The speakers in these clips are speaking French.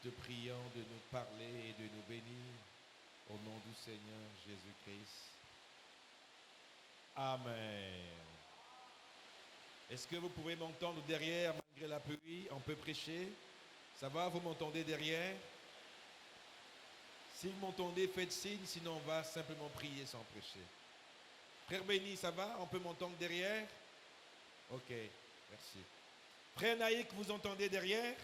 te prions de nous parler et de nous bénir au nom du Seigneur Jésus-Christ. Amen. Est-ce que vous pouvez m'entendre derrière malgré la pluie? On peut prêcher? Ça va, vous m'entendez derrière? Si vous m'entendez, faites signe, sinon on va simplement prier sans prêcher. Frère Béni, ça va? On peut m'entendre derrière? Ok, merci. Frère Naïk, vous entendez derrière?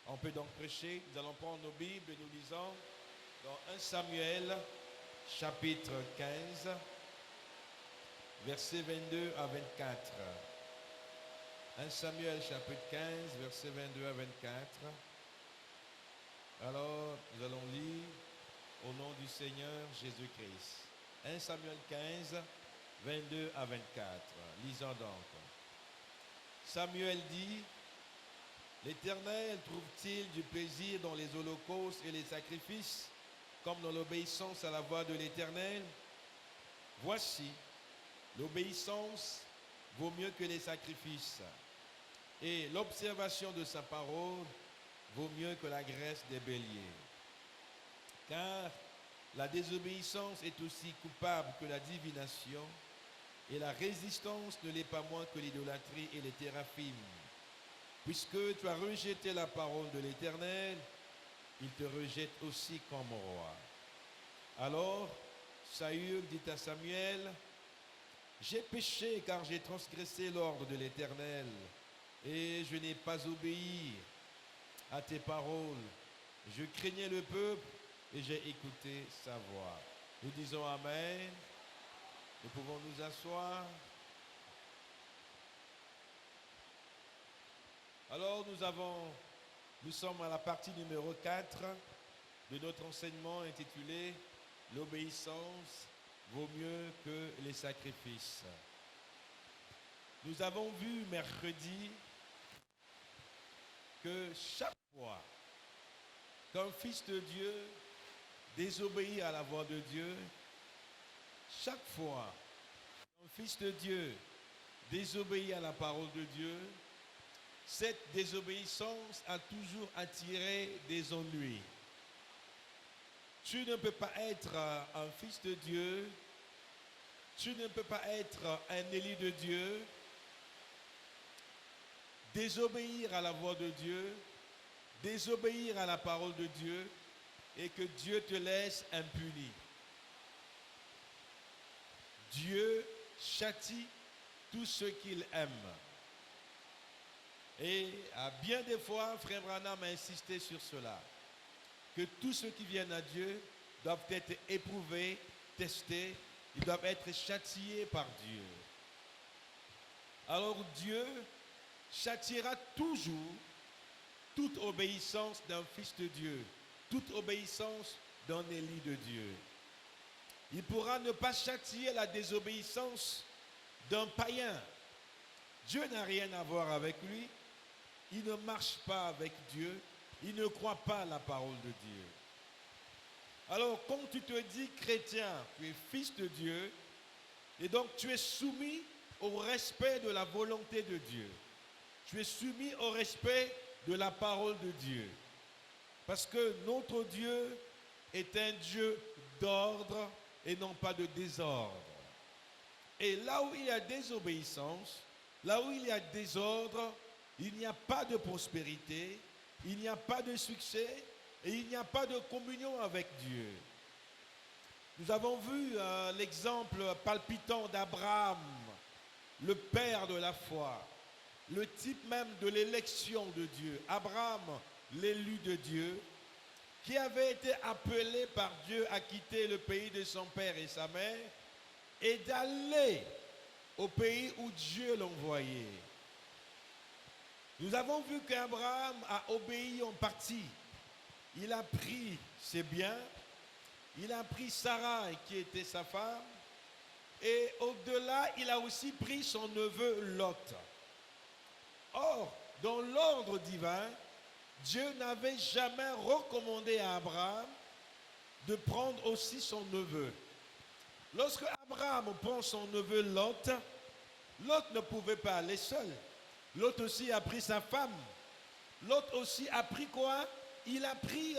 On peut donc prêcher. Nous allons prendre nos Bibles et nous lisons dans 1 Samuel, chapitre 15, versets 22 à 24. 1 Samuel, chapitre 15, versets 22 à 24. Alors, nous allons lire au nom du Seigneur Jésus-Christ. 1 Samuel 15, 22 à 24. Lisons donc. Samuel dit: L'Éternel trouve-t-il du plaisir dans les holocaustes et les sacrifices, comme dans l'obéissance à la voix de l'Éternel? Voici, l'obéissance vaut mieux que les sacrifices, et l'observation de sa parole vaut mieux que la graisse des béliers. Car la désobéissance est aussi coupable que la divination, et la résistance ne l'est pas moins que l'idolâtrie et les théraphim. Puisque tu as rejeté la parole de l'Éternel, il te rejette aussi comme roi. Alors Saül dit à Samuel: J'ai péché car j'ai transgressé l'ordre de l'Éternel, et je n'ai pas obéi à tes paroles. Je craignais le peuple et j'ai écouté sa voix. Nous disons Amen. Nous pouvons nous asseoir. Alors nous sommes à la partie numéro 4 de notre enseignement intitulé « L'obéissance vaut mieux que les sacrifices ». Nous avons vu mercredi que chaque fois qu'un fils de Dieu désobéit à la voix de Dieu, chaque fois qu'un fils de Dieu désobéit à la parole de Dieu, cette désobéissance a toujours attiré des ennuis. Tu ne peux pas être un fils de Dieu, tu ne peux pas être un élu de Dieu, désobéir à la voix de Dieu, désobéir à la parole de Dieu, et que Dieu te laisse impuni. Dieu châtie tous ceux qu'il aime. Et à bien des fois, Frère Branham a insisté sur cela, que tous ceux qui viennent à Dieu doivent être éprouvés, testés, ils doivent être châtiés par Dieu. Alors Dieu châtiera toujours toute obéissance d'un fils de Dieu, toute obéissance d'un élu de Dieu. Il pourra ne pas châtier la désobéissance d'un païen. Dieu n'a rien à voir avec lui. Il ne marche pas avec Dieu. Il ne croit pas à la parole de Dieu. Alors, quand tu te dis chrétien, tu es fils de Dieu, et donc tu es soumis au respect de la volonté de Dieu. Tu es soumis au respect de la parole de Dieu. Parce que notre Dieu est un Dieu d'ordre et non pas de désordre. Et là où il y a désobéissance, là où il y a désordre, il n'y a pas de prospérité, il n'y a pas de succès et il n'y a pas de communion avec Dieu. Nous avons vu l'exemple palpitant d'Abraham, le père de la foi, le type même de l'élection de Dieu. Abraham, l'élu de Dieu, qui avait été appelé par Dieu à quitter le pays de son père et sa mère et d'aller au pays où Dieu l'envoyait. Nous avons vu qu'Abraham a obéi en partie. Il a pris ses biens, il a pris Sarah qui était sa femme, et au-delà, il a aussi pris son neveu Lot. Or, dans l'ordre divin, Dieu n'avait jamais recommandé à Abraham de prendre aussi son neveu. Lorsque Abraham prend son neveu Lot, Lot ne pouvait pas aller seul. Lot aussi a pris sa femme. Lot aussi a pris quoi? il a pris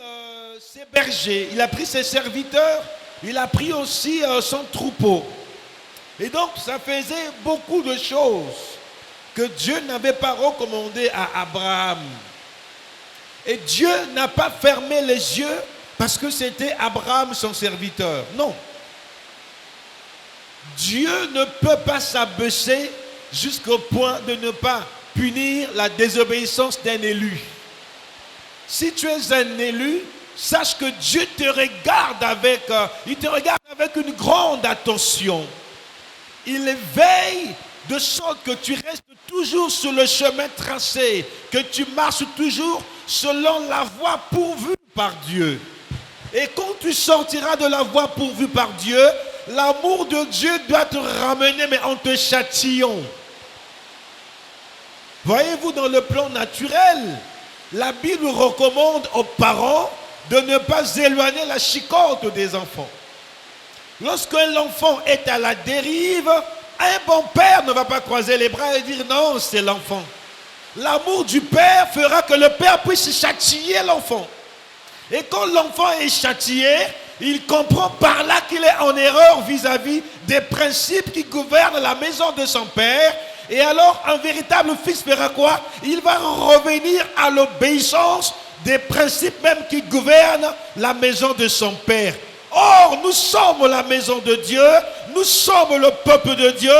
ses bergers, il a pris ses serviteurs, il a pris aussi son troupeau. Et donc, ça faisait beaucoup de choses que Dieu n'avait pas recommandées à Abraham. Et Dieu n'a pas fermé les yeux parce que c'était Abraham son serviteur. Non. Dieu ne peut pas s'abaisser jusqu'au point de ne pas punir la désobéissance d'un élu. Si tu es un élu, sache que Dieu te regarde il te regarde avec une grande attention. Il veille de sorte que tu restes toujours sur le chemin tracé, que tu marches toujours selon la voie pourvue par Dieu. Et quand tu sortiras de la voie pourvue par Dieu, l'amour de Dieu doit te ramener, mais en te châtillant. Voyez-vous, dans le plan naturel, la Bible recommande aux parents de ne pas éloigner la chicotte des enfants. Lorsqu'un enfant est à la dérive, un bon père ne va pas croiser les bras et dire non, c'est l'enfant. L'amour du père fera que le père puisse châtier l'enfant. Et quand l'enfant est châtié, il comprend par là qu'il est en erreur vis-à-vis des principes qui gouvernent la maison de son père. Et alors, un véritable fils fera quoi? Il va revenir à l'obéissance des principes même qui gouvernent la maison de son père. Or, nous sommes la maison de Dieu, nous sommes le peuple de Dieu,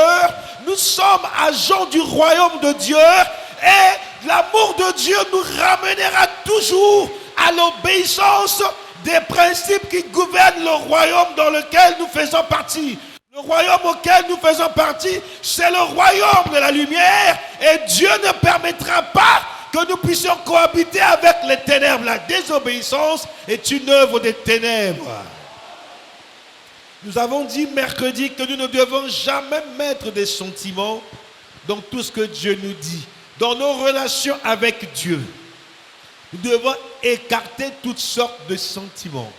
nous sommes agents du royaume de Dieu, et l'amour de Dieu nous ramènera toujours à l'obéissance des principes qui gouvernent le royaume dans lequel nous faisons partie. Le royaume auquel nous faisons partie, c'est le royaume de la lumière, et Dieu ne permettra pas que nous puissions cohabiter avec les ténèbres. La désobéissance est une œuvre des ténèbres. Nous avons dit mercredi que nous ne devons jamais mettre des sentiments dans tout ce que Dieu nous dit. Dans nos relations avec Dieu, nous devons écarter toutes sortes de sentiments.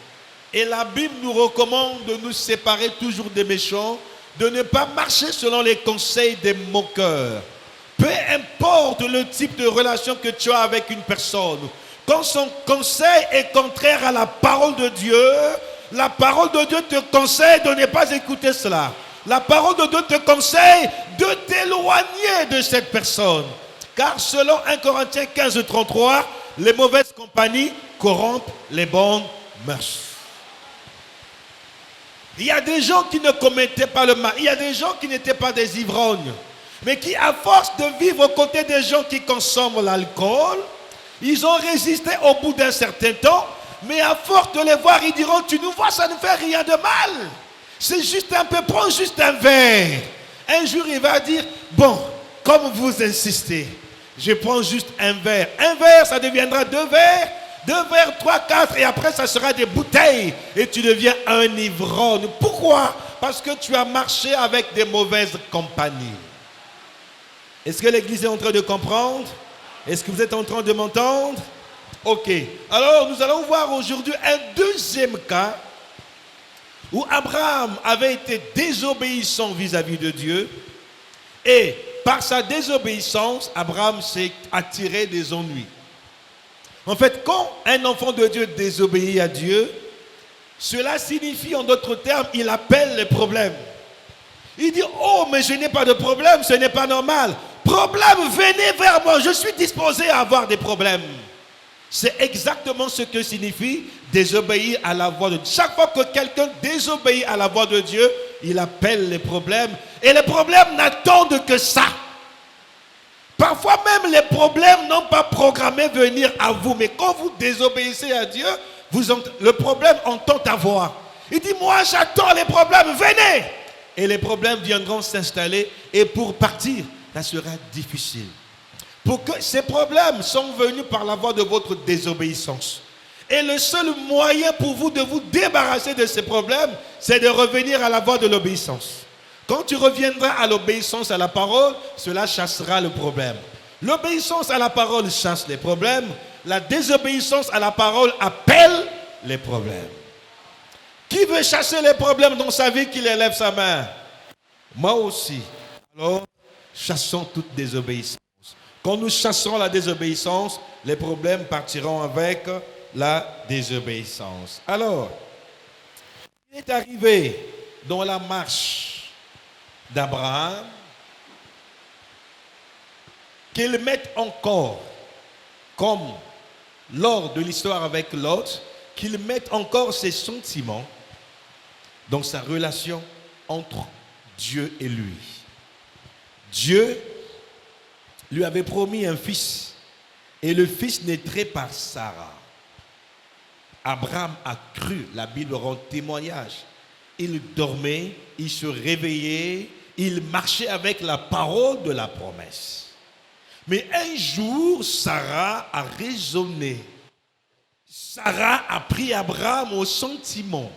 Et la Bible nous recommande de nous séparer toujours des méchants, de ne pas marcher selon les conseils des moqueurs. Peu importe le type de relation que tu as avec une personne, quand son conseil est contraire à la parole de Dieu, la parole de Dieu te conseille de ne pas écouter cela. La parole de Dieu te conseille de t'éloigner de cette personne. Car selon 1 Corinthiens 15, 33, les mauvaises compagnies corrompent les bonnes mœurs. Il y a des gens qui ne commettaient pas le mal. Il y a des gens qui n'étaient pas des ivrognes. Mais qui, à force de vivre aux côtés des gens qui consomment l'alcool, ils ont résisté au bout d'un certain temps. Mais à force de les voir, ils diront, tu nous vois, ça ne fait rien de mal. C'est juste un peu, prends juste un verre. Un jour, il va dire, bon, comme vous insistez, je prends juste un verre. Un verre, ça deviendra 2 verres. 2 verres, 3, 4, et après, ça sera des bouteilles. Et tu deviens un ivrogne. Pourquoi? Parce que tu as marché avec des mauvaises compagnies. Est-ce que l'Église est en train de comprendre? Est-ce que vous êtes en train de m'entendre? Ok. Alors, nous allons voir aujourd'hui un deuxième cas où Abraham avait été désobéissant vis-à-vis de Dieu. Et par sa désobéissance, Abraham s'est attiré des ennuis. En fait, quand un enfant de Dieu désobéit à Dieu, cela signifie en d'autres termes, il appelle les problèmes. Il dit, oh, mais je n'ai pas de problème, ce n'est pas normal. Problème, venez vers moi, je suis disposé à avoir des problèmes. C'est exactement ce que signifie désobéir à la voix de Dieu. Chaque fois que quelqu'un désobéit à la voix de Dieu, il appelle les problèmes. Et les problèmes n'attendent que ça. Parfois même les problèmes n'ont pas programmé venir à vous. Mais quand vous désobéissez à Dieu, le problème entend ta voix. Il dit, moi j'attends les problèmes, venez. Et les problèmes viendront s'installer. Et pour partir, ça sera difficile. Pour que ces problèmes sont venus par la voie de votre désobéissance. Et le seul moyen pour vous de vous débarrasser de ces problèmes, c'est de revenir à la voie de l'obéissance. Quand tu reviendras à l'obéissance à la parole, cela chassera le problème. L'obéissance à la parole chasse les problèmes. La désobéissance à la parole appelle les problèmes. Qui veut chasser les problèmes dans sa vie, qu'il élève sa main? Moi aussi. Alors, chassons toute désobéissance. Quand nous chassons la désobéissance, les problèmes partiront avec la désobéissance. Alors, il est arrivé dans la marche d'Abraham qu'il mette encore, comme lors de l'histoire avec Lot, qu'il mette encore ses sentiments dans sa relation entre Dieu et lui. Dieu lui avait promis un fils, et le fils naîtrait par Sarah. Abraham a cru, la Bible rend témoignage. Il dormait, il se réveillait, il marchait avec la parole de la promesse. Mais un jour, Sarah a raisonné. Sarah a pris Abraham au sentiment.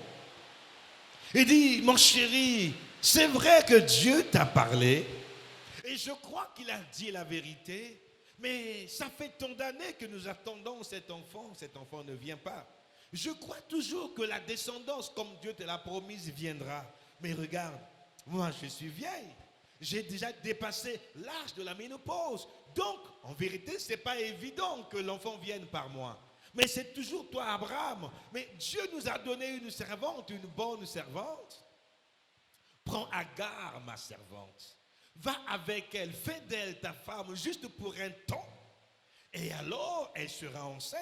Il dit, mon chéri, c'est vrai que Dieu t'a parlé, et je crois qu'il a dit la vérité, mais ça fait tant d'années que nous attendons cet enfant ne vient pas. Je crois toujours que la descendance, comme Dieu te l'a promise, viendra. Mais regarde, moi je suis vieille, j'ai déjà dépassé l'âge de la ménopause. Donc, en vérité, ce n'est pas évident que l'enfant vienne par moi. Mais c'est toujours toi, Abraham. Mais Dieu nous a donné une servante, une bonne servante. Prends Agar, ma servante. Va avec elle, fais d'elle ta femme juste pour un temps. Et alors, elle sera enceinte.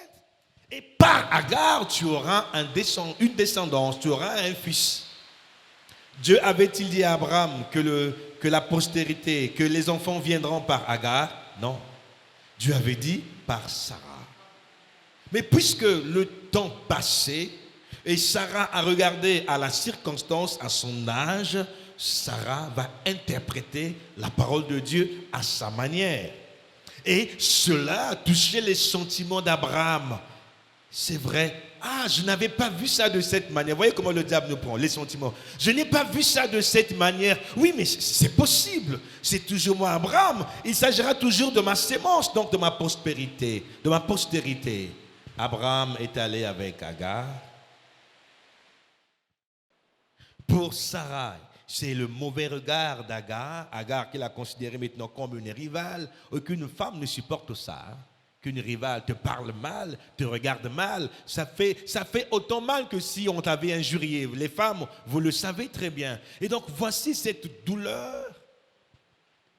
Et par Agar, tu auras une descendance, tu auras un fils. Dieu avait-il dit à Abraham que la postérité, que les enfants viendront par Agar? Non. Dieu avait dit par Sarah. Mais puisque le temps passait et Sarah a regardé à la circonstance, à son âge, Sarah va interpréter la parole de Dieu à sa manière. Et cela a touché les sentiments d'Abraham. C'est vrai. Ah, je n'avais pas vu ça de cette manière. Vous voyez comment le diable nous prend, les sentiments. Je n'ai pas vu ça de cette manière. Oui, mais c'est possible. C'est toujours moi, Abraham. Il s'agira toujours de ma sémence, donc de ma prospérité, de ma postérité. Abraham est allé avec Agar. Pour Sarah, c'est le mauvais regard d'Agar. Agar qu'il a considéré maintenant comme une rivale. Aucune femme ne supporte ça. Qu'une rivale te parle mal, te regarde mal, ça fait autant mal que si on t'avait injurié. Les femmes, vous le savez très bien. Et donc, voici cette douleur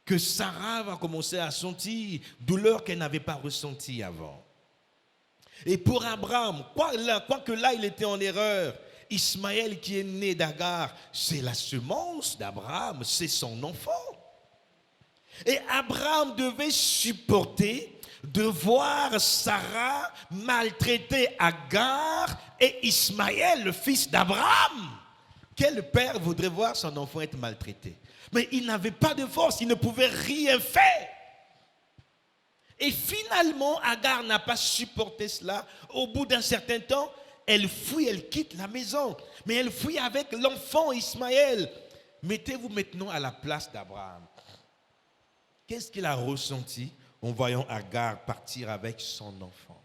que Sarah va commencer à sentir, douleur qu'elle n'avait pas ressentie avant. Et pour Abraham, quoique là, il était en erreur, Ismaël qui est né d'Agar, c'est la semence d'Abraham, c'est son enfant. Et Abraham devait supporter de voir Sarah maltraiter Agar et Ismaël, le fils d'Abraham. Quel père voudrait voir son enfant être maltraité? Mais il n'avait pas de force, il ne pouvait rien faire. Et finalement, Agar n'a pas supporté cela. Au bout d'un certain temps, elle fuit, elle quitte la maison. Mais elle fuit avec l'enfant Ismaël. Mettez-vous maintenant à la place d'Abraham. Qu'est-ce qu'il a ressenti en voyant Agar partir avec son enfant?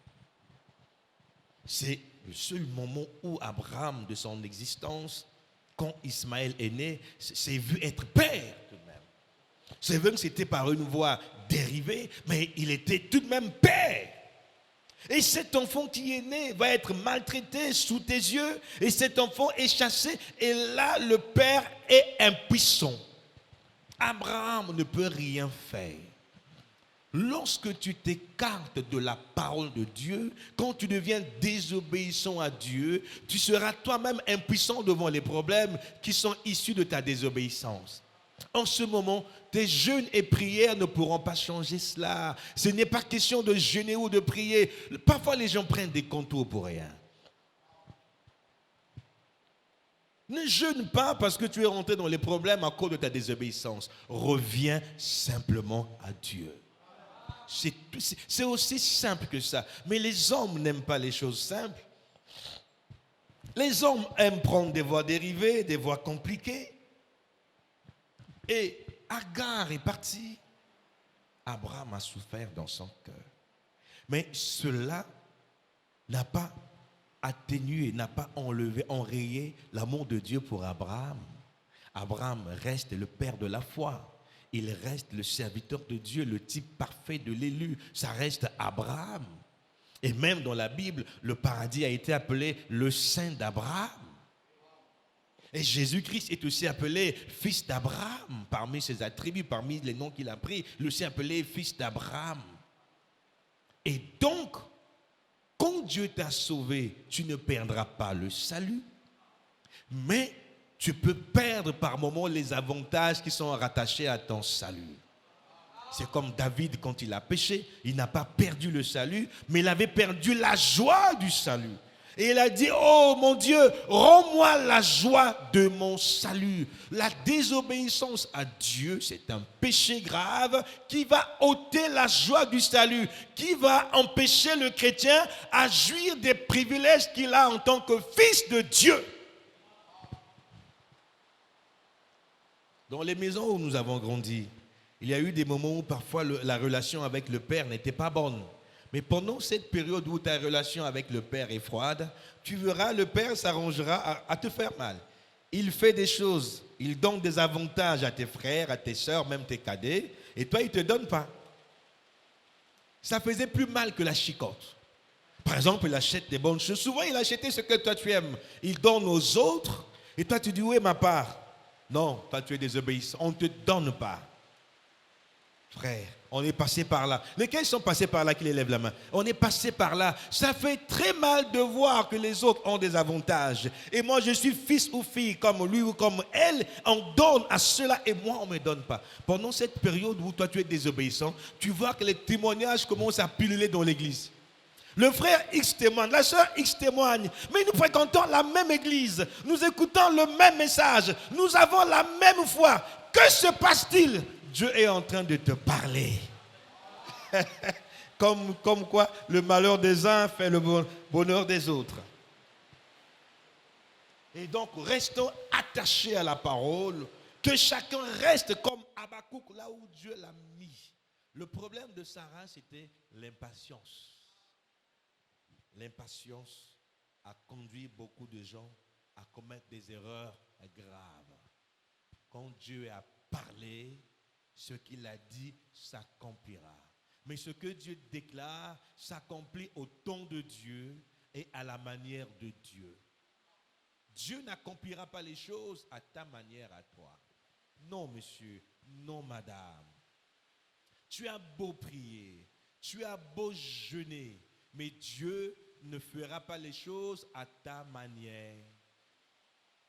C'est le seul moment où Abraham, de son existence, quand Ismaël est né, s'est vu être père tout de même. C'est vrai que c'était par une voie dérivée, mais il était tout de même père. Et cet enfant qui est né va être maltraité sous tes yeux, et cet enfant est chassé, et là le père est impuissant. Abraham ne peut rien faire. Lorsque tu t'écartes de la parole de Dieu, quand tu deviens désobéissant à Dieu, tu seras toi-même impuissant devant les problèmes qui sont issus de ta désobéissance. En ce moment, tes jeûnes et prières ne pourront pas changer cela. Ce n'est pas question de jeûner ou de prier. Parfois, les gens prennent des contours pour rien. Ne jeûne pas parce que tu es rentré dans les problèmes à cause de ta désobéissance. Reviens simplement à Dieu. C'est aussi simple que ça. Mais les hommes n'aiment pas les choses simples. Les hommes aiment prendre des voies dérivées, des voies compliquées. Et Agar est parti. Abraham a souffert dans son cœur. Mais cela n'a pas atténué, n'a pas enrayé l'amour de Dieu pour Abraham. Abraham reste le père de la foi. Il reste le serviteur de Dieu, le type parfait de l'élu. Ça reste Abraham. Et même dans la Bible, le paradis a été appelé le sein d'Abraham. Et Jésus-Christ est aussi appelé fils d'Abraham. Parmi ses attributs, parmi les noms qu'il a pris, il est aussi appelé fils d'Abraham. Et donc, quand Dieu t'a sauvé, tu ne perdras pas le salut. Mais tu peux perdre par moments les avantages qui sont rattachés à ton salut. C'est comme David quand il a péché, il n'a pas perdu le salut, mais il avait perdu la joie du salut. Et il a dit, oh mon Dieu, rends-moi la joie de mon salut. La désobéissance à Dieu, c'est un péché grave qui va ôter la joie du salut, qui va empêcher le chrétien à jouir des privilèges qu'il a en tant que fils de Dieu. Dans les maisons où nous avons grandi, il y a eu des moments où parfois la relation avec le père n'était pas bonne. Mais pendant cette période où ta relation avec le père est froide, tu verras, le père s'arrangera à te faire mal. Il fait des choses, il donne des avantages à tes frères, à tes soeurs, même tes cadets, et toi, il ne te donne pas. Ça faisait plus mal que la chicotte. Par exemple, il achète des bonnes choses. Souvent, il achetait ce que toi, tu aimes. Il donne aux autres, et toi, tu dis, où est ma part? Non, toi, tu es désobéissant. On ne te donne pas. Frère, on est passé par là. Lesquels sont passés par là qui élèvent la main? On est passé par là. Ça fait très mal de voir que les autres ont des avantages. Et moi, je suis fils ou fille comme lui ou comme elle. On donne à cela et moi, on ne me donne pas. Pendant cette période où toi, tu es désobéissant, tu vois que les témoignages commencent à pulluler dans l'église. Le frère X témoigne, la soeur X témoigne, mais nous fréquentons la même église, nous écoutons le même message, nous avons la même foi. Que se passe-t-il? Dieu est en train de te parler. comme quoi, le malheur des uns fait le bonheur des autres. Et donc, restons attachés à la parole, que chacun reste comme Habakkuk, là où Dieu l'a mis. Le problème de Sarah, c'était l'impatience. L'impatience a conduit beaucoup de gens à commettre des erreurs graves. Quand Dieu a parlé, ce qu'il a dit s'accomplira. Mais ce que Dieu déclare s'accomplit au temps de Dieu et à la manière de Dieu. Dieu n'accomplira pas les choses à ta manière à toi. Non, monsieur, non, madame. Tu as beau prier, tu as beau jeûner, mais Dieu ne fera pas les choses à ta manière.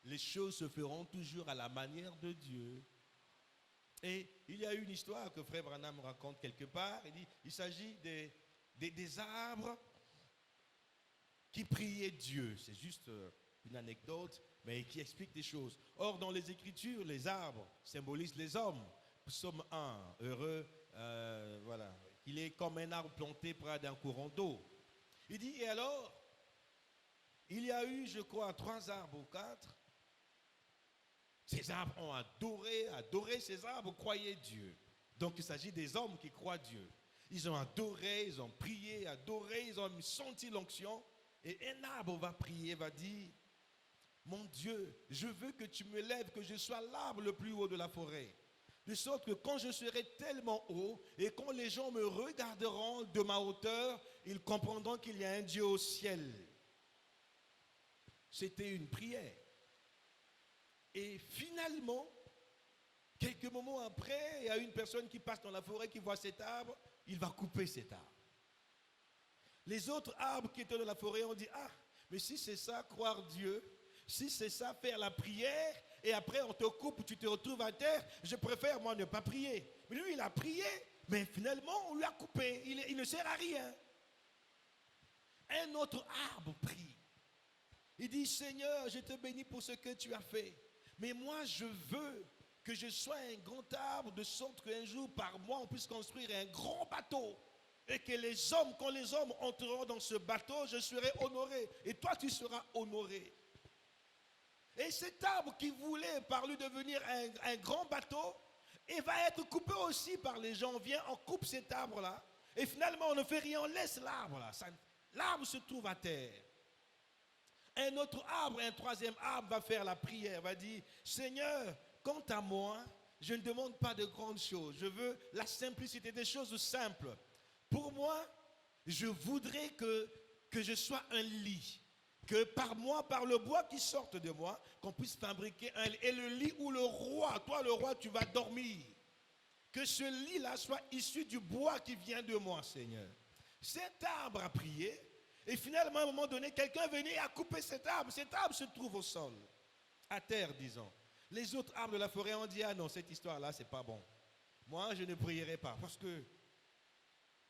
Les choses se feront toujours à la manière de Dieu. Et il y a une histoire que Frère Branham raconte quelque part. Il dit, il s'agit des arbres qui priaient Dieu. C'est juste une anecdote, mais qui explique des choses. Or, dans les Écritures, les arbres symbolisent les hommes. Psaume 1, heureux, voilà. Il est comme un arbre planté près d'un courant d'eau. Il dit, et alors, il y a eu, je crois, 3 arbres ou 4. Ces arbres ont adoré ces arbres, croyaient Dieu. Donc il s'agit des hommes qui croient Dieu. Ils ont adoré, ils ont prié, adoré, ils ont senti l'onction. Et un arbre va prier, va dire, mon Dieu, je veux que tu me lèves, que je sois l'arbre le plus haut de la forêt. De sorte que quand je serai tellement haut et quand les gens me regarderont de ma hauteur, ils comprendront qu'il y a un Dieu au ciel. C'était une prière. Et finalement, quelques moments après, il y a une personne qui passe dans la forêt, qui voit cet arbre, il va couper cet arbre. Les autres arbres qui étaient dans la forêt ont dit, ah, mais si c'est ça, croire Dieu, si c'est ça, faire la prière, et après on te coupe, tu te retrouves à terre, je préfère moi ne pas prier. Mais lui, il a prié, mais finalement, on lui a coupé, il ne sert à rien. Un autre arbre prie. Il dit, Seigneur, je te bénis pour ce que tu as fait. Mais moi, je veux que je sois un grand arbre de sorte qu'un jour, par moi, on puisse construire un grand bateau. Et que les hommes, quand les hommes entreront dans ce bateau, je serai honoré. Et toi, tu seras honoré. Et cet arbre qui voulait par lui devenir un grand bateau, il va être coupé aussi par les gens. On vient, on coupe cet arbre-là. Et finalement, on ne fait rien, on laisse l'arbre-là. L'arbre se trouve à terre. Un autre arbre, un troisième arbre va faire la prière, va dire, Seigneur, quant à moi, je ne demande pas de grandes choses. Je veux la simplicité, des choses simples. Pour moi, Je voudrais que je sois un lit. Que par moi, par le bois qui sorte de moi, qu'on puisse fabriquer un lit. Et le lit où le roi, toi le roi, tu vas dormir. Que ce lit-là soit issu du bois qui vient de moi, Seigneur. Cet arbre a prié. Et finalement, à un moment donné, quelqu'un venait et a coupé cet arbre. Cet arbre se trouve au sol. À terre, disons. Les autres arbres de la forêt ont dit, ah non, cette histoire-là, c'est pas bon. Moi, je ne prierai pas. Parce que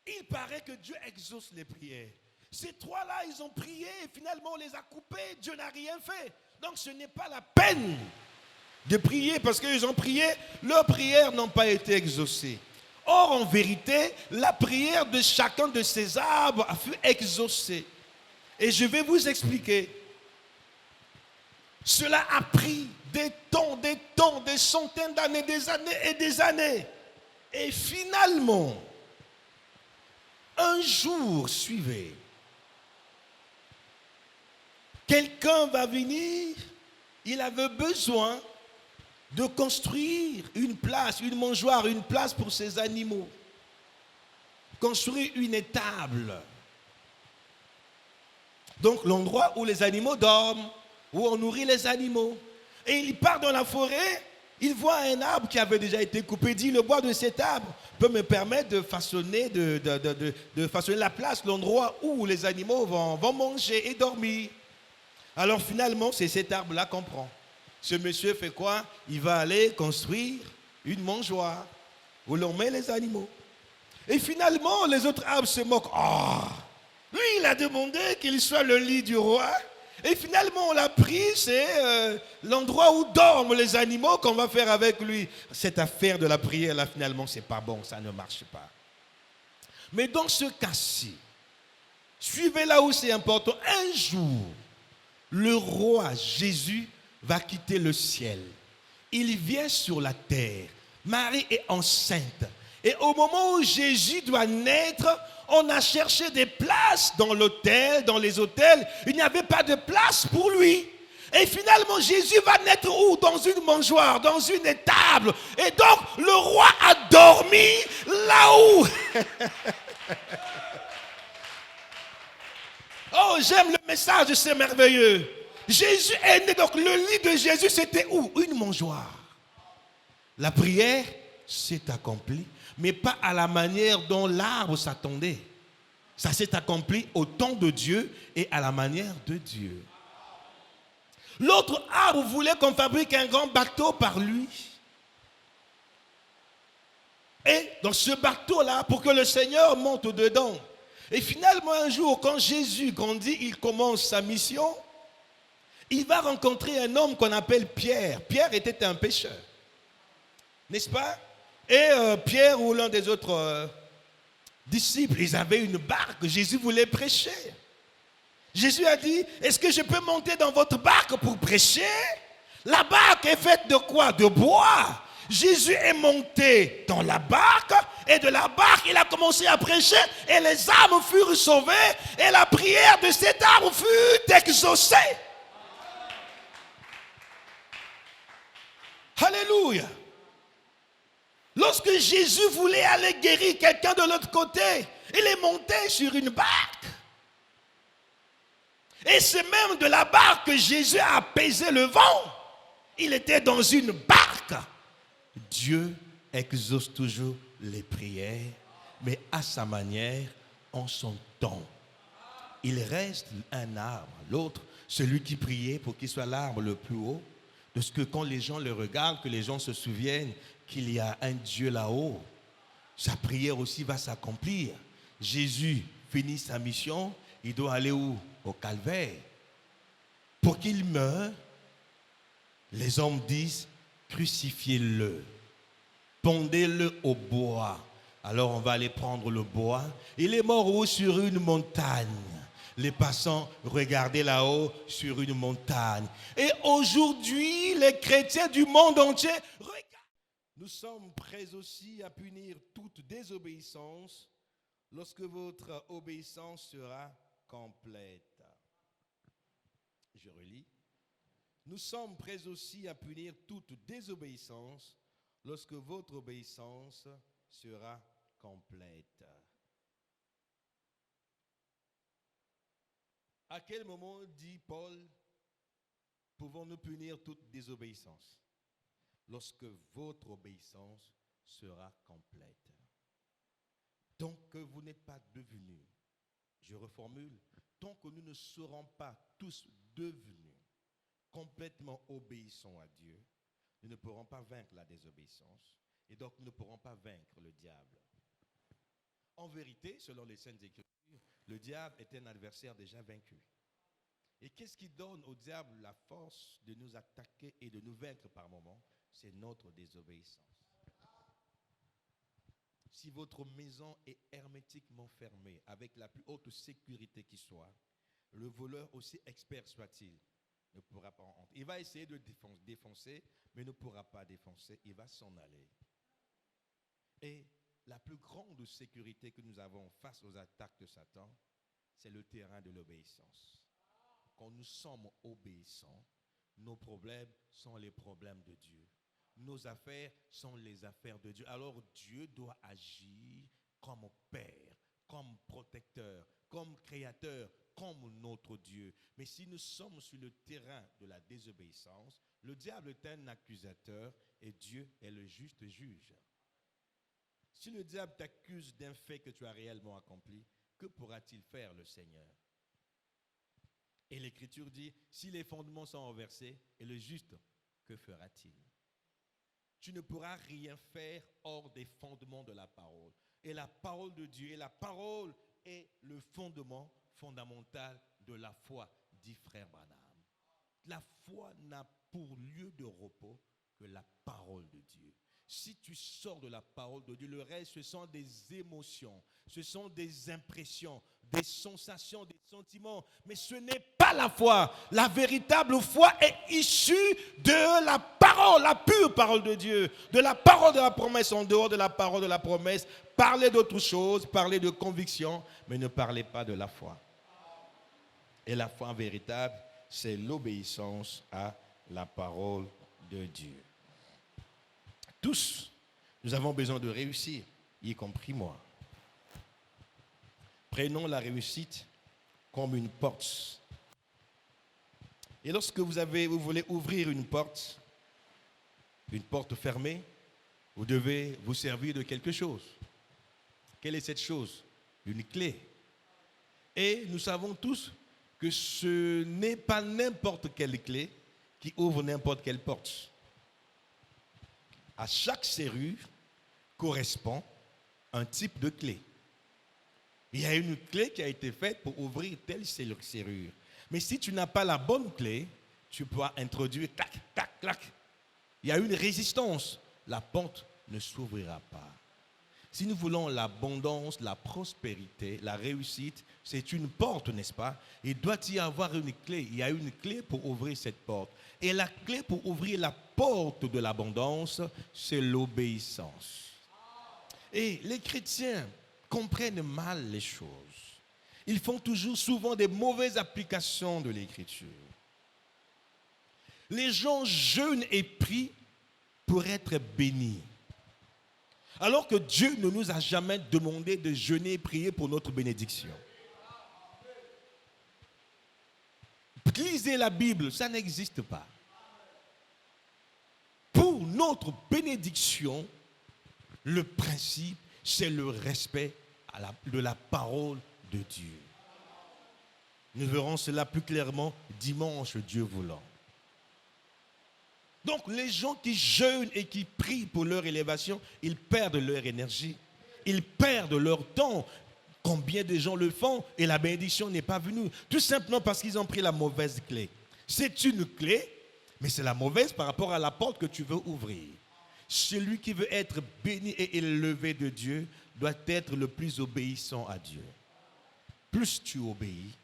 il paraît que Dieu exauce les prières. Ces trois-là, ils ont prié et finalement on les a coupés. Dieu n'a rien fait. Donc ce n'est pas la peine de prier parce qu'ils ont prié. Leurs prières n'ont pas été exaucées. Or, en vérité, la prière de chacun de ces arbres a fut exaucée. Et je vais vous expliquer. Cela a pris des centaines d'années, des années et des années. Et finalement, un jour suivait, quelqu'un va venir, il avait besoin de construire une place, une mangeoire, une place pour ses animaux. Construire une étable. Donc l'endroit où les animaux dorment, où on nourrit les animaux. Et il part dans la forêt, il voit un arbre qui avait déjà été coupé. Il dit, le bois de cet arbre peut me permettre de façonner, de façonner la place, l'endroit où les animaux vont manger et dormir. Alors finalement, c'est cet arbre-là qu'on prend. Ce monsieur fait quoi? Il va aller construire une mangeoire où l'on met les animaux. Et finalement, les autres arbres se moquent. Oh, lui, il a demandé qu'il soit le lit du roi. Et finalement, on l'a pris, c'est l'endroit où dorment les animaux qu'on va faire avec lui. Cette affaire de la prière, là, finalement, c'est pas bon, ça ne marche pas. Mais dans ce cas-ci, suivez là où c'est important. Un jour, le roi Jésus va quitter le ciel. Il vient sur la terre. Marie est enceinte. Et au moment où Jésus doit naître, on a cherché des places dans l'hôtel, dans les hôtels. Il n'y avait pas de place pour lui. Et finalement, Jésus va naître où? Dans une mangeoire, dans une étable. Et donc, le roi a dormi là où? Oh, j'aime le message, c'est merveilleux. Jésus est né, donc le lit de Jésus, c'était où? Une mangeoire. La prière s'est accomplie, mais pas à la manière dont l'arbre s'attendait. Ça s'est accompli au temps de Dieu et à la manière de Dieu. L'autre arbre voulait qu'on fabrique un grand bateau par lui. Et dans ce bateau-là, pour que le Seigneur monte dedans. Et finalement, un jour, quand Jésus grandit, il commence sa mission. Il va rencontrer un homme qu'on appelle Pierre. Pierre était un pêcheur. N'est-ce pas? Et Pierre ou l'un des autres disciples, ils avaient une barque. Jésus voulait prêcher. Jésus a dit, est-ce que je peux monter dans votre barque pour prêcher? La barque est faite de quoi? De bois. Jésus est monté dans la barque et de la barque, il a commencé à prêcher et les âmes furent sauvées et la prière de cet arbre fut exaucée. Alléluia. Lorsque Jésus voulait aller guérir quelqu'un de l'autre côté, il est monté sur une barque. Et c'est même de la barque que Jésus a apaisé le vent. Il était dans une barque. Dieu exauce toujours les prières, mais à sa manière, en son temps. Il reste un arbre. L'autre, celui qui priait pour qu'il soit l'arbre le plus haut, de ce que quand les gens le regardent, que les gens se souviennent qu'il y a un Dieu là-haut. Sa prière aussi va s'accomplir. Jésus finit sa mission, il doit aller où? Au calvaire. Pour qu'il meure, les hommes disent, crucifiez-le, pendez-le au bois. Alors on va aller prendre le bois. Il est mort où? Sur une montagne. Les passants regardaient là-haut sur une montagne. Et aujourd'hui, les chrétiens du monde entier regardent. Nous sommes prêts aussi à punir toute désobéissance lorsque votre obéissance sera complète. Je relis. Nous sommes prêts aussi à punir toute désobéissance lorsque votre obéissance sera complète. À quel moment, dit Paul, pouvons-nous punir toute désobéissance? Lorsque votre obéissance sera complète. Tant que vous n'êtes pas devenus, je reformule, tant que nous ne serons pas tous devenus complètement obéissants à Dieu, nous ne pourrons pas vaincre la désobéissance et donc nous ne pourrons pas vaincre le diable. En vérité, selon les Saintes Écritures, le diable est un adversaire déjà vaincu. Et qu'est-ce qui donne au diable la force de nous attaquer et de nous vaincre par moments? C'est notre désobéissance. Si votre maison est hermétiquement fermée, avec la plus haute sécurité qui soit, le voleur, aussi expert soit-il, ne pourra pas entrer. Il va essayer de défoncer, mais ne pourra pas défoncer, il va s'en aller. Et la plus grande sécurité que nous avons face aux attaques de Satan, c'est le terrain de l'obéissance. Quand nous sommes obéissants, nos problèmes sont les problèmes de Dieu. Nos affaires sont les affaires de Dieu. Alors Dieu doit agir comme Père, comme protecteur, comme créateur, comme notre Dieu. Mais si nous sommes sur le terrain de la désobéissance, le diable est un accusateur et Dieu est le juste juge. Si le diable t'accuse d'un fait que tu as réellement accompli, que pourra-t-il faire le Seigneur? Et l'Écriture dit, si les fondements sont renversés, et le juste, que fera-t-il? Tu ne pourras rien faire hors des fondements de la parole. Et la parole de Dieu, et la parole est le fondement fondamental de la foi, dit frère Branham. La foi n'a pour lieu de repos que la parole de Dieu. Si tu sors de la parole de Dieu, le reste, ce sont des émotions, ce sont des impressions, des sensations, des sentiments. Mais ce n'est pas la foi. La véritable foi est issue de la parole, la pure parole de Dieu, de la parole de la promesse. En dehors de la parole de la promesse, parlez d'autre chose, parlez de conviction, mais ne parlez pas de la foi. Et la foi véritable, c'est l'obéissance à la parole de Dieu. Tous, nous avons besoin de réussir, y compris moi. Prenons la réussite comme une porte. Et lorsque vous voulez ouvrir une porte fermée, vous devez vous servir de quelque chose. Quelle est cette chose? Une clé. Et nous savons tous que ce n'est pas n'importe quelle clé qui ouvre n'importe quelle porte. À chaque serrure correspond un type de clé. Il y a une clé qui a été faite pour ouvrir telle serrure. Mais si tu n'as pas la bonne clé, tu pourras introduire clac, clac, clac. Il y a une résistance. La porte ne s'ouvrira pas. Si nous voulons l'abondance, la prospérité, la réussite, c'est une porte, n'est-ce pas? Il doit y avoir une clé. Il y a une clé pour ouvrir cette porte. Et la clé pour ouvrir la porte de l'abondance, c'est l'obéissance. Et les chrétiens comprennent mal les choses. Ils font toujours souvent des mauvaises applications de l'Écriture. Les gens jeûnent et prient pour être bénis. Alors que Dieu ne nous a jamais demandé de jeûner et prier pour notre bénédiction. Lisez la Bible, ça n'existe pas. Pour notre bénédiction, le principe, c'est le respect de la parole de Dieu. Nous verrons cela plus clairement dimanche, Dieu voulant. Donc les gens qui jeûnent et qui prient pour leur élévation, ils perdent leur énergie, ils perdent leur temps. Combien de gens le font et la bénédiction n'est pas venue? Tout simplement parce qu'ils ont pris la mauvaise clé. C'est une clé, mais c'est la mauvaise par rapport à la porte que tu veux ouvrir. Celui qui veut être béni et élevé de Dieu doit être le plus obéissant à Dieu. Plus tu obéis,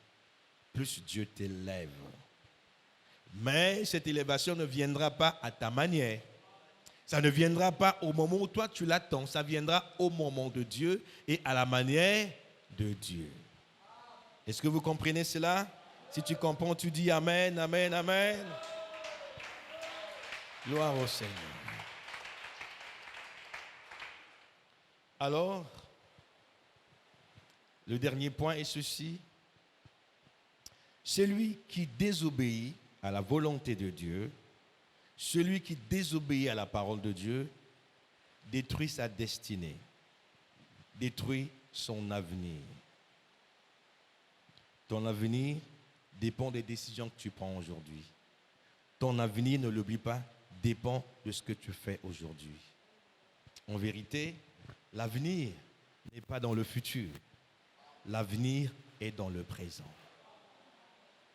plus Dieu t'élève. Mais cette élévation ne viendra pas à ta manière. Ça ne viendra pas au moment où toi tu l'attends. Ça viendra au moment de Dieu et à la manière de Dieu. Est-ce que vous comprenez cela? Si tu comprends, tu dis Amen, Amen, Amen. Gloire au Seigneur. Alors, le dernier point est ceci. Celui qui désobéit à la volonté de Dieu, celui qui désobéit à la parole de Dieu, détruit sa destinée, détruit son avenir. Ton avenir dépend des décisions que tu prends aujourd'hui. Ton avenir, ne l'oublie pas, dépend de ce que tu fais aujourd'hui. En vérité, l'avenir n'est pas dans le futur. L'avenir est dans le présent.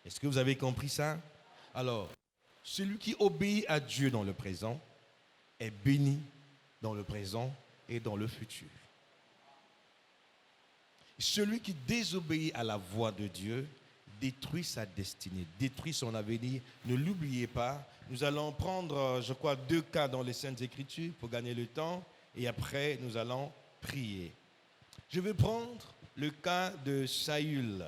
Est-ce que vous avez compris ça? Alors, celui qui obéit à Dieu dans le présent est béni dans le présent et dans le futur. Celui qui désobéit à la voix de Dieu détruit sa destinée, détruit son avenir. Ne l'oubliez pas. Nous allons prendre, je crois, 2 cas dans les Saintes Écritures pour gagner le temps. Et après, nous allons prier. Je vais prendre le cas de Saül.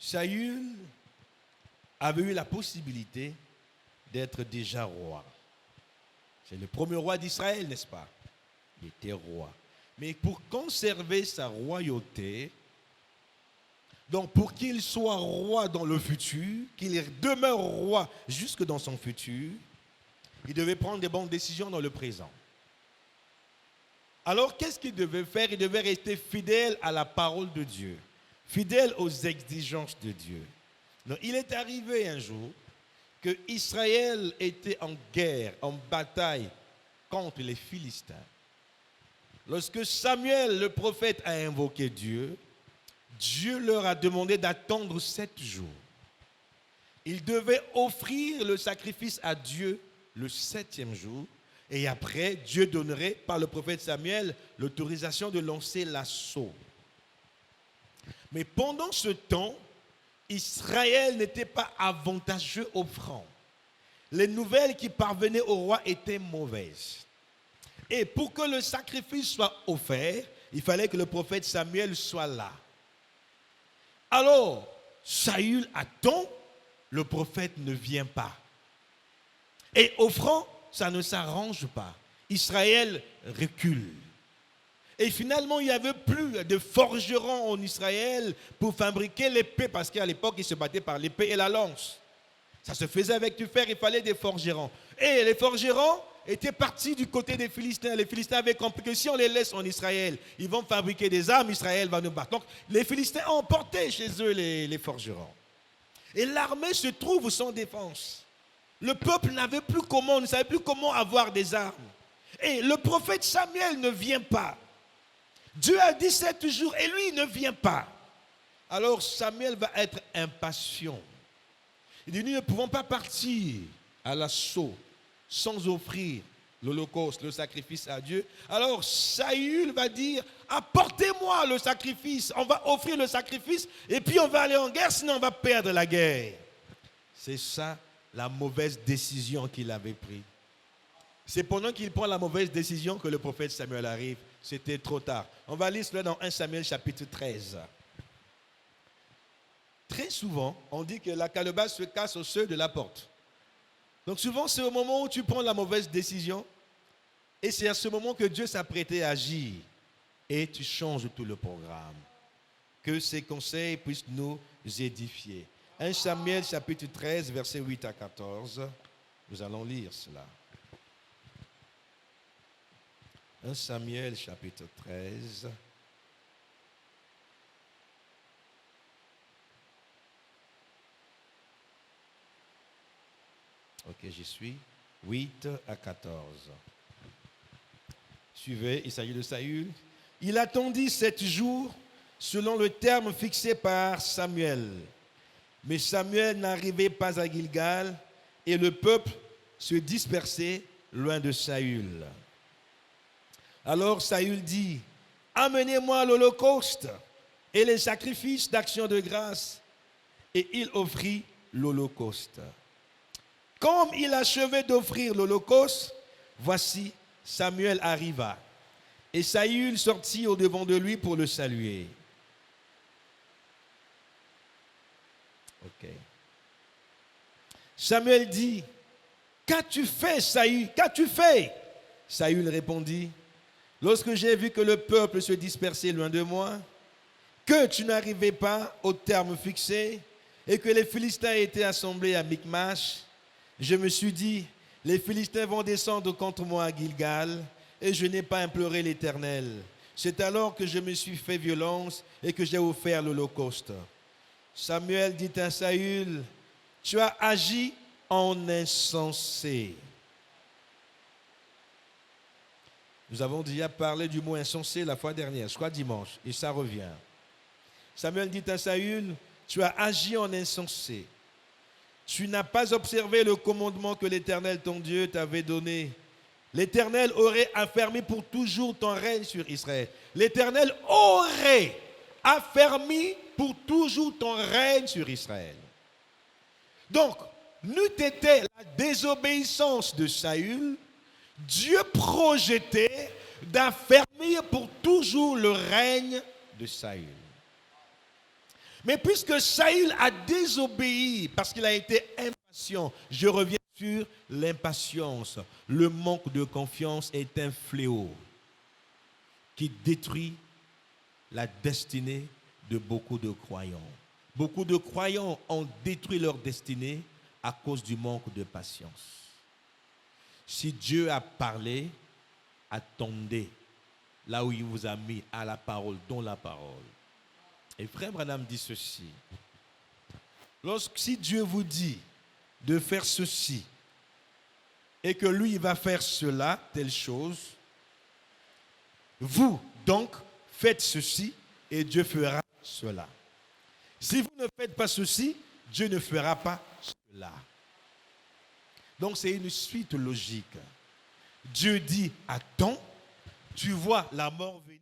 Saül avait eu la possibilité d'être déjà roi. C'est le premier roi d'Israël, n'est-ce pas? Il était roi. Mais pour conserver sa royauté, donc pour qu'il soit roi dans le futur, qu'il demeure roi jusque dans son futur, il devait prendre des bonnes décisions dans le présent. Alors qu'est-ce qu'il devait faire? Il devait rester fidèle à la parole de Dieu, fidèle aux exigences de Dieu. Donc, il est arrivé un jour que Israël était en guerre, en bataille contre les Philistins. Lorsque Samuel, le prophète, a invoqué Dieu, Dieu leur a demandé d'attendre 7 jours. Ils devaient offrir le sacrifice à Dieu le 7e jour. Et après, Dieu donnerait, par le prophète Samuel, l'autorisation de lancer l'assaut. Mais pendant ce temps, Israël n'était pas avantageux au franc. Les nouvelles qui parvenaient au roi étaient mauvaises. Et pour que le sacrifice soit offert, il fallait que le prophète Samuel soit là. Alors, Saül attend, le prophète ne vient pas. Et au franc, ça ne s'arrange pas. Israël recule. Et finalement, il n'y avait plus de forgerons en Israël pour fabriquer l'épée, parce qu'à l'époque, ils se battaient par l'épée et la lance. Ça se faisait avec du fer, il fallait des forgerons. Et les forgerons étaient partis du côté des Philistins. Les Philistins avaient compris que si on les laisse en Israël, ils vont fabriquer des armes, Israël va nous battre. Donc, les Philistins ont emporté chez eux les forgerons. Et l'armée se trouve sans défense. Le peuple n'avait plus comment, ne savait plus comment avoir des armes. Et le prophète Samuel ne vient pas. Dieu a dit 7 jours et lui il ne vient pas. Alors Samuel va être impatient. Il dit, nous ne pouvons pas partir à l'assaut sans offrir l'holocauste, le sacrifice à Dieu. Alors Saül va dire, apportez-moi le sacrifice. On va offrir le sacrifice et puis on va aller en guerre, sinon on va perdre la guerre. C'est ça la mauvaise décision qu'il avait prise. C'est pendant qu'il prend la mauvaise décision que le prophète Samuel arrive. C'était trop tard. On va lire cela dans 1 Samuel chapitre 13. Très souvent, on dit que la calebasse se casse au seuil de la porte. Donc souvent, c'est au moment où tu prends la mauvaise décision et c'est à ce moment que Dieu s'apprêtait à agir et tu changes tout le programme. Que ces conseils puissent nous édifier. 1 Samuel chapitre 13, versets 8 à 14. Nous allons lire cela. 1 Samuel chapitre 13. Ok, j'y suis. 8 à 14. Suivez, il s'agit de Saül. Il attendit 7 jours selon le terme fixé par Samuel. Mais Samuel n'arrivait pas à Gilgal et le peuple se dispersait loin de Saül. Alors Saül dit, amenez-moi l'holocauste et les sacrifices d'action de grâce. Et il offrit l'holocauste. Comme il achevait d'offrir l'holocauste, voici Samuel arriva. Et Saül sortit au-devant de lui pour le saluer. Ok. Samuel dit, qu'as-tu fait, Saül? Qu'as-tu fait? Saül répondit, lorsque j'ai vu que le peuple se dispersait loin de moi que tu n'arrivais pas au terme fixé et que les Philistins étaient assemblés à Michmash, je me suis dit, les Philistins vont descendre contre moi à Gilgal et je n'ai pas imploré l'Éternel. C'est alors que je me suis fait violence et que j'ai offert l'holocauste. Samuel dit à Saül, tu as agi en insensé. Nous avons déjà parlé du mot insensé la fois dernière, je crois dimanche, et ça revient. Samuel dit à Saül, tu as agi en insensé. Tu n'as pas observé le commandement que l'Éternel, ton Dieu, t'avait donné. L'Éternel aurait affermi pour toujours ton règne sur Israël. L'Éternel aurait affermi pour toujours ton règne sur Israël. Donc, n'eût été la désobéissance de Saül, Dieu projetait d'affermir pour toujours le règne de Saül. Mais puisque Saül a désobéi parce qu'il a été impatient, je reviens sur l'impatience. Le manque de confiance est un fléau qui détruit la destinée de beaucoup de croyants. Beaucoup de croyants ont détruit leur destinée à cause du manque de patience. Si Dieu a parlé, attendez là où il vous a mis à la parole, dans la parole. Et frère Branham dit ceci. Si Dieu vous dit de faire ceci et que lui il va faire cela, telle chose, vous donc faites ceci et Dieu fera cela. Si vous ne faites pas ceci, Dieu ne fera pas cela. Donc c'est une suite logique. Dieu dit attends, tu vois la mort venir.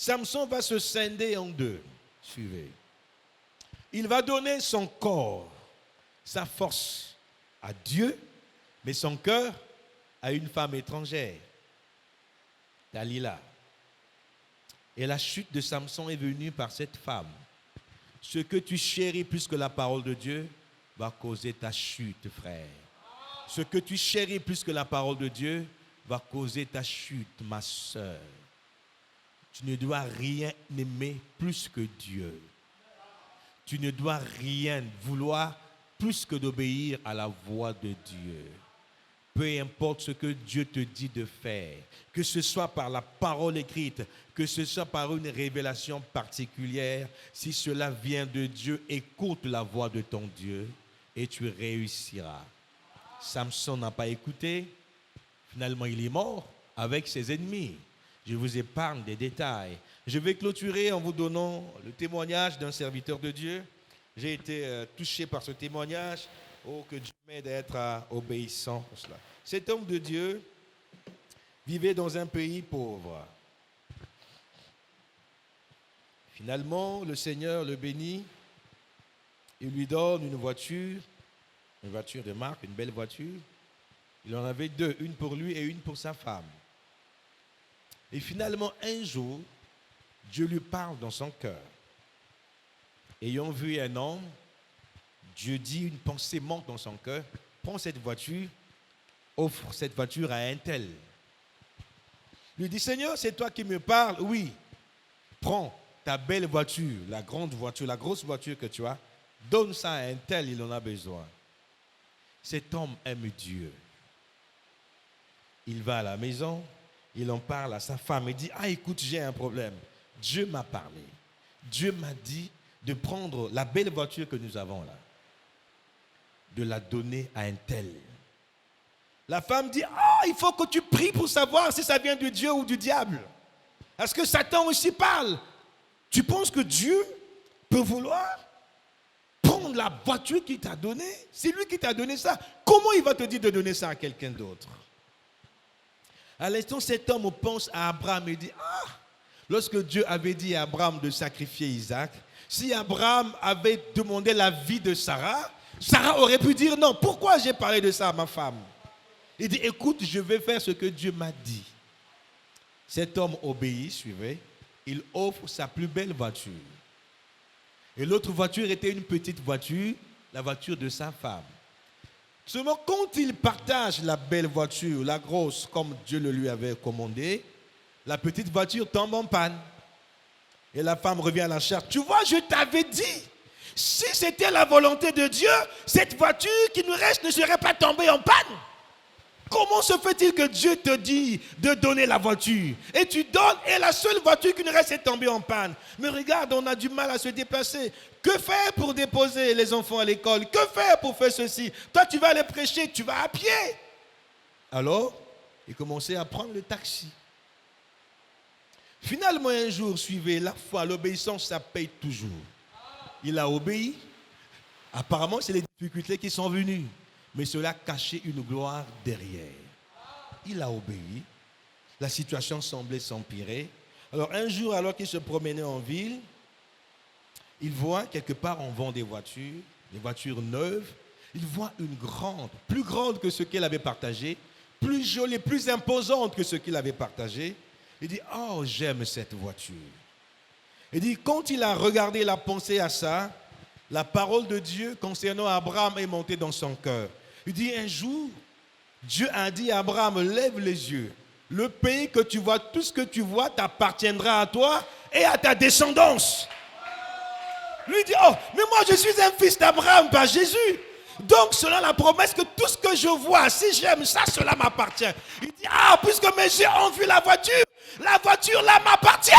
Samson va se scinder en deux. Suivez. Il va donner son corps, sa force à Dieu, mais son cœur à une femme étrangère, Dalila. Et la chute de Samson est venue par cette femme. Ce que tu chéris plus que la parole de Dieu va causer ta chute, frère. Ce que tu chéris plus que la parole de Dieu va causer ta chute, ma soeur. Tu ne dois rien aimer plus que Dieu. Tu ne dois rien vouloir plus que d'obéir à la voix de Dieu. Peu importe ce que Dieu te dit de faire, que ce soit par la parole écrite, que ce soit par une révélation particulière, si cela vient de Dieu, écoute la voix de ton Dieu et tu réussiras. Samson n'a pas écouté, finalement il est mort avec ses ennemis. Je vous épargne des détails. Je vais clôturer en vous donnant le témoignage d'un serviteur de Dieu. J'ai été touché par ce témoignage. Oh, que Dieu m'aide à être obéissant pour cela. Cet homme de Dieu vivait dans un pays pauvre. Finalement, le Seigneur le bénit. Il lui donne une voiture de marque, une belle voiture. Il en avait deux, une pour lui et une pour sa femme. Et finalement, un jour, Dieu lui parle dans son cœur. Ayant vu un homme, Dieu dit, une pensée monte dans son cœur, prends cette voiture, offre cette voiture à un tel. Il lui dit, Seigneur, c'est toi qui me parles? Oui. Prends ta belle voiture, la grande voiture, la grosse voiture que tu as, donne ça à un tel, il en a besoin. Cet homme aime Dieu. Il va à la maison, il en parle à sa femme, il dit, ah écoute, j'ai un problème. Dieu m'a parlé. Dieu m'a dit de prendre la belle voiture que nous avons là, de la donner à un tel. La femme dit, ah il faut que tu pries pour savoir si ça vient de Dieu ou du diable. Parce que Satan aussi parle. Tu penses que Dieu peut vouloir prendre la voiture qu'il t'a donnée? C'est lui qui t'a donné ça. Comment il va te dire de donner ça à quelqu'un d'autre? À l'instant, cet homme pense à Abraham et dit, ah, lorsque Dieu avait dit à Abraham de sacrifier Isaac, si Abraham avait demandé la vie de Sarah, Sarah aurait pu dire non. Pourquoi j'ai parlé de ça à ma femme? Il dit, écoute, je vais faire ce que Dieu m'a dit. Cet homme obéit, suivez, il offre sa plus belle voiture. Et l'autre voiture était une petite voiture, la voiture de sa femme. Seulement, quand il partage la belle voiture, la grosse, comme Dieu le lui avait commandé, la petite voiture tombe en panne. Et la femme revient à la charge. Tu vois, je t'avais dit, si c'était la volonté de Dieu, cette voiture qui nous reste ne serait pas tombée en panne. Comment se fait-il que Dieu te dit de donner la voiture? Et tu donnes, et la seule voiture qui nous reste est tombée en panne. Mais regarde, on a du mal à se déplacer. Que faire pour déposer les enfants à l'école? Que faire pour faire ceci? Toi, tu vas aller prêcher, tu vas à pied. Alors, il commençait à prendre le taxi. Finalement, un jour, suivez la foi, l'obéissance, ça paye toujours. Il a obéi. Apparemment, c'est les difficultés qui sont venues. Mais cela cachait une gloire derrière. Il a obéi. La situation semblait s'empirer. Alors un jour, alors qu'il se promenait en ville, il voit quelque part, on vend des voitures neuves. Il voit une grande, plus grande que ce qu'il avait partagé, plus jolie, plus imposante que ce qu'il avait partagé. Il dit, oh, j'aime cette voiture. Il dit, quand il a regardé, il a pensé à ça, la parole de Dieu concernant Abraham est montée dans son cœur. Il dit, un jour, Dieu a dit à Abraham, lève les yeux. Le pays que tu vois, tout ce que tu vois t'appartiendra à toi et à ta descendance. Lui dit, oh, mais moi je suis un fils d'Abraham par Jésus. Donc, selon la promesse que tout ce que je vois, si j'aime ça, cela m'appartient. Il dit, ah, puisque mes yeux ont vu la voiture là m'appartient.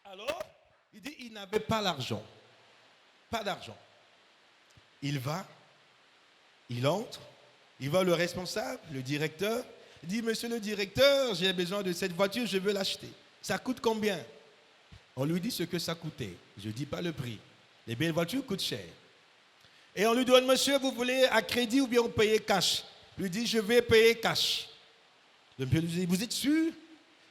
Alors, il dit, il n'avait pas l'argent. Pas d'argent. Il va, il entre, il va le responsable, le directeur. Il dit, monsieur le directeur, j'ai besoin de cette voiture, je veux l'acheter. Ça coûte combien? On lui dit ce que ça coûtait. Je ne dis pas le prix. Les belles voitures coûtent cher. Et on lui demande, monsieur, vous voulez à crédit ou bien vous payez cash? Il lui dit, je vais payer cash. Le monsieur lui dit, vous êtes sûr?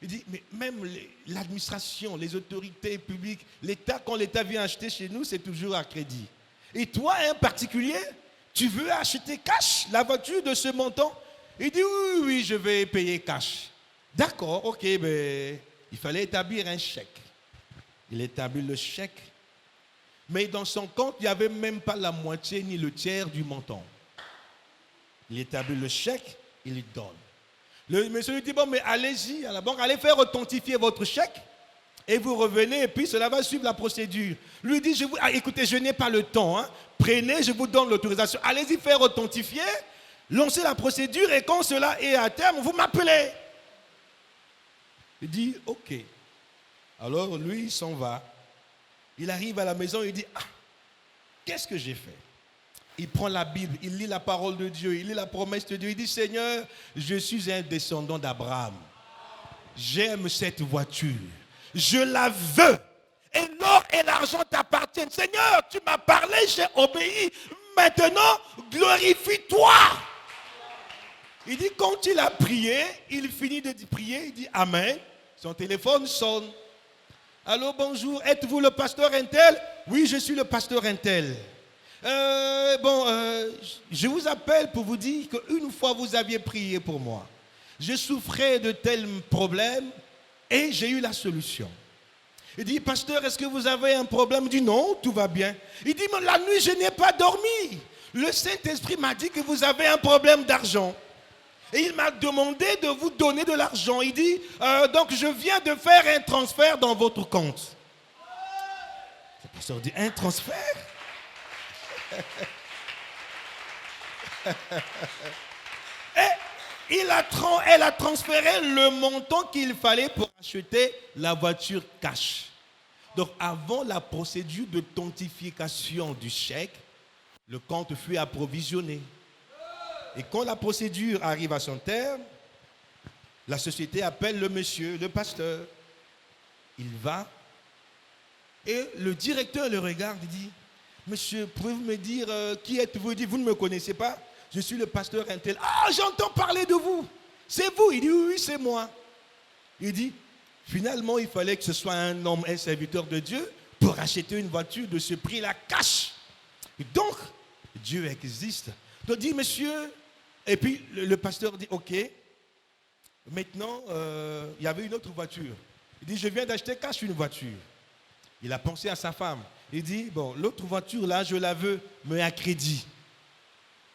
Il dit, mais même l'administration, les autorités publiques, l'État, quand l'État vient acheter chez nous, c'est toujours à crédit. Et toi, un particulier, tu veux acheter cash la voiture de ce montant? Il dit, oui, oui, je vais payer cash. D'accord, ok, mais il fallait établir un chèque. Il établit le chèque. Mais dans son compte, il n'y avait même pas la moitié ni le tiers du montant. Il établit le chèque, il lui donne. Le monsieur lui dit, bon, mais allez-y à la banque, allez faire authentifier votre chèque et vous revenez et puis cela va suivre la procédure. Lui dit, écoutez, je n'ai pas le temps, hein. Prenez, je vous donne l'autorisation. Allez-y faire authentifier, lancez la procédure et quand cela est à terme, vous m'appelez. Il dit, ok. Alors lui, il s'en va. Il arrive à la maison, il dit, ah, qu'est-ce que j'ai fait? Il prend la Bible, il lit la parole de Dieu, il lit la promesse de Dieu. Il dit, Seigneur, je suis un descendant d'Abraham. J'aime cette voiture. Je la veux. Et l'or et l'argent t'appartiennent. Seigneur, tu m'as parlé, j'ai obéi. Maintenant, glorifie-toi. Il dit, quand il a prié, il finit de prier, il dit, Amen. Son téléphone sonne. Allô, bonjour, êtes-vous le pasteur Intel? Oui, je suis le pasteur Intel. Je vous appelle pour vous dire qu'une fois vous aviez prié pour moi. Je souffrais de tels problèmes et j'ai eu la solution. Il dit, pasteur, est-ce que vous avez un problème? Il dit, non, tout va bien. Il dit, mais la nuit, je n'ai pas dormi. Le Saint-Esprit m'a dit que vous avez un problème d'argent. Et il m'a demandé de vous donner de l'argent. Il dit, donc je viens de faire un transfert dans votre compte. Le pasteur dit, un transfert? Et elle a transféré le montant qu'il fallait pour acheter la voiture cash. Donc avant la procédure d'authentification du chèque, le compte fut approvisionné. Et quand la procédure arrive à son terme, la société appelle le monsieur, le pasteur. Il va et le directeur le regarde et dit, monsieur, pouvez-vous me dire qui êtes-vous? Il dit, vous ne me connaissez pas? Je suis le pasteur Intel. Ah, j'entends parler de vous. C'est vous? Il dit, oui, oui, c'est moi. Il dit, finalement, il fallait que ce soit un homme, un serviteur de Dieu pour acheter une voiture de ce prix-là cash. Et donc, Dieu existe. Donc, dit, monsieur, et puis le pasteur dit, ok, maintenant, il y avait une autre voiture. Il dit, je viens d'acheter cash une voiture. Il a pensé à sa femme. Il dit, bon, l'autre voiture là, je la veux, mais à crédit.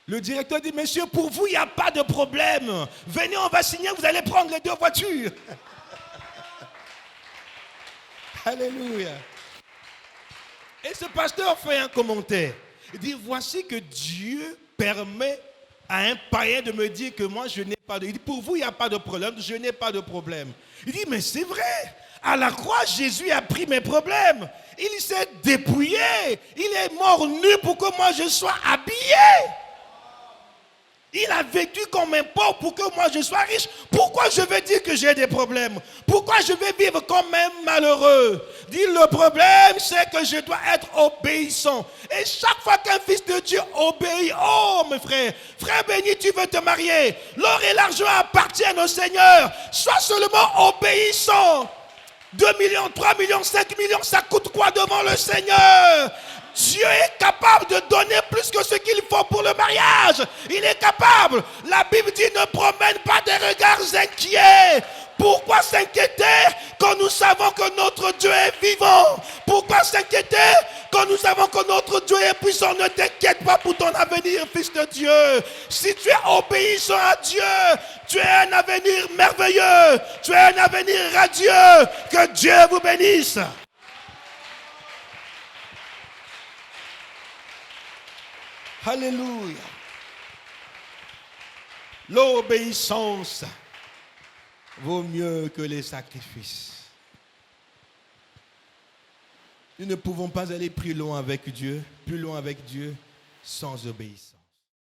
Le directeur dit, monsieur, pour vous, il n'y a pas de problème. Venez, on va signer, vous allez prendre les 2 voitures. Alléluia. Et ce pasteur fait un commentaire. Il dit, voici que Dieu permet à un païen de me dire que moi, je n'ai pas de... Il dit, pour vous, il n'y a pas de problème, je n'ai pas de problème. Il dit, mais c'est vrai. À la croix, Jésus a pris mes problèmes. Il s'est dépouillé. Il est mort nu pour que moi, je sois habillé. Il a vécu comme un pauvre pour que moi je sois riche. Pourquoi je veux dire que j'ai des problèmes? Pourquoi je vais vivre comme un malheureux? Dis, le problème, c'est que je dois être obéissant. Et chaque fois qu'un fils de Dieu obéit, oh mes frères, frère béni, tu veux te marier. L'or et l'argent appartiennent au Seigneur. Sois seulement obéissant. 2 millions, 3 millions, 5 millions, ça coûte quoi devant le Seigneur? Dieu est capable de donner plus que ce qu'il faut pour le mariage. Il est capable. La Bible dit, ne promène pas des regards inquiets. Pourquoi s'inquiéter quand nous savons que notre Dieu est vivant? Pourquoi s'inquiéter quand nous savons que notre Dieu est puissant? Ne t'inquiète pas pour ton avenir, fils de Dieu. Si tu es obéissant à Dieu, tu as un avenir merveilleux. Tu as un avenir radieux. Que Dieu vous bénisse. Alléluia. L'obéissance vaut mieux que les sacrifices. Nous ne pouvons pas aller plus loin avec Dieu sans obéissance.